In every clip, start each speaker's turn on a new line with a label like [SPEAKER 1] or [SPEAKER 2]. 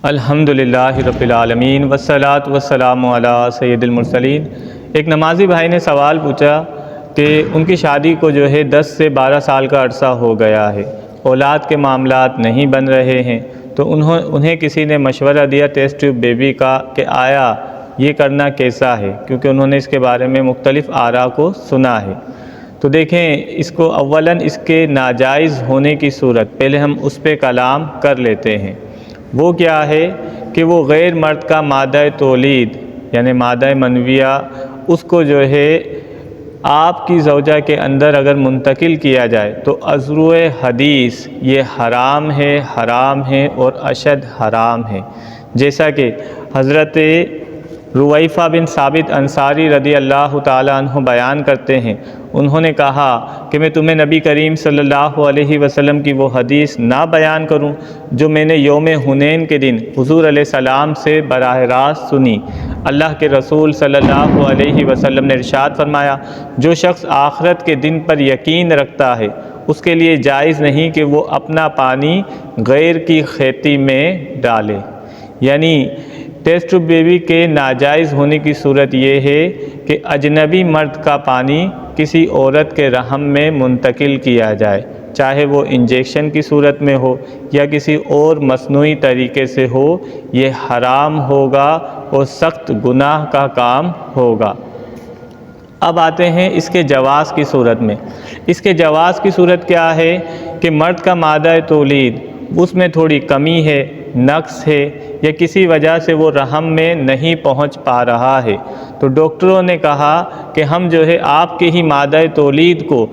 [SPEAKER 1] الحمدللہ رب العالمین والصلاة والسلام علی سید المرسلین۔ ایک نمازی بھائی نے سوال پوچھا کہ ان کی شادی کو 10 سے 12 سال کا عرصہ ہو گیا ہے، اولاد کے معاملات نہیں بن رہے ہیں، تو انہیں کسی نے مشورہ دیا ٹیسٹ ٹیوب بیبی کا کہ آیا یہ کرنا کیسا ہے، کیونکہ انہوں نے اس کے بارے میں مختلف آراء کو سنا ہے۔ تو دیکھیں، اس کو اولاً اس کے ناجائز ہونے کی صورت پہلے ہم اس پہ کلام کر لیتے ہیں۔ وہ کیا ہے کہ وہ غیر مرد کا مادہ تولید یعنی مادہ منویہ اس کو آپ کی زوجہ کے اندر اگر منتقل کیا جائے تو ازروع حدیث یہ حرام ہے اور اشد حرام ہے، جیسا کہ حضرت رویفہ بن ثابت انصاری رضی اللہ تعالیٰ عنہ بیان کرتے ہیں۔ انہوں نے کہا کہ میں تمہیں نبی کریم صلی اللہ علیہ وسلم کی وہ حدیث نہ بیان کروں جو میں نے یوم حنین کے دن حضور علیہ السلام سے براہ راست سنی۔ اللہ کے رسول صلی اللہ علیہ وسلم نے ارشاد فرمایا، جو شخص آخرت کے دن پر یقین رکھتا ہے اس کے لیے جائز نہیں کہ وہ اپنا پانی غیر کی کھیتی میں ڈالے۔ یعنی ٹیسٹ ٹیوب بیبی کے ناجائز ہونے کی صورت یہ ہے کہ اجنبی مرد کا پانی کسی عورت کے رحم میں منتقل کیا جائے، چاہے وہ انجیکشن کی صورت میں ہو یا کسی اور مصنوعی طریقے سے ہو، یہ حرام ہوگا اور سخت گناہ کا کام ہوگا۔ اب آتے ہیں اس کے جواز کی صورت میں۔ اس کے جواز کی صورت کیا ہے کہ مرد کا مادہ تولید اس میں تھوڑی کمی ہے، نقص ہے یا کسی وجہ سے وہ رحم میں نہیں پہنچ پا رہا ہے، تو ڈاکٹروں نے کہا کہ ہم آپ کے ہی مادہ تولید کو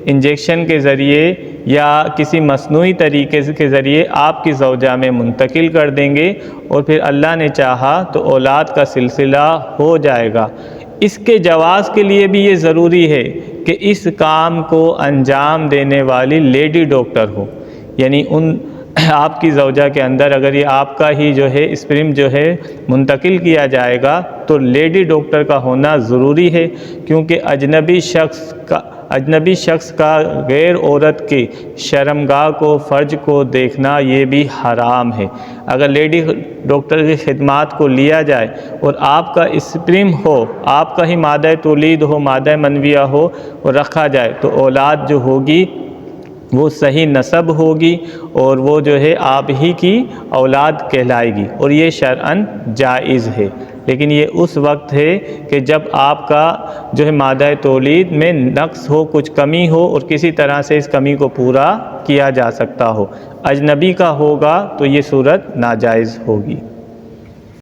[SPEAKER 1] انجیکشن کے ذریعے یا کسی مصنوعی طریقے کے ذریعے آپ کی زوجہ میں منتقل کر دیں گے اور پھر اللہ نے چاہا تو اولاد کا سلسلہ ہو جائے گا۔ اس کے جواز کے لیے بھی یہ ضروری ہے کہ اس کام کو انجام دینے والی لیڈی ڈاکٹر ہو، یعنی آپ کی زوجہ کے اندر اگر یہ آپ کا ہی اسپرم منتقل کیا جائے گا تو لیڈی ڈاکٹر کا ہونا ضروری ہے، کیونکہ اجنبی شخص کا غیر عورت کی شرمگاہ کو، فرج کو دیکھنا یہ بھی حرام ہے۔ اگر لیڈی ڈاکٹر کی خدمات کو لیا جائے اور آپ کا اسپرم ہو، آپ کا ہی مادہ تولید ہو، مادہ منویہ ہو اور رکھا جائے تو اولاد جو ہوگی وہ صحیح نسب ہوگی اور وہ آپ ہی کی اولاد کہلائے گی، اور یہ شرعاً جائز ہے۔ لیکن یہ اس وقت ہے کہ جب آپ کا مادہ تولید میں نقص ہو، کچھ کمی ہو اور کسی طرح سے اس کمی کو پورا کیا جا سکتا ہو۔ اجنبی کا ہوگا تو یہ صورت ناجائز ہوگی۔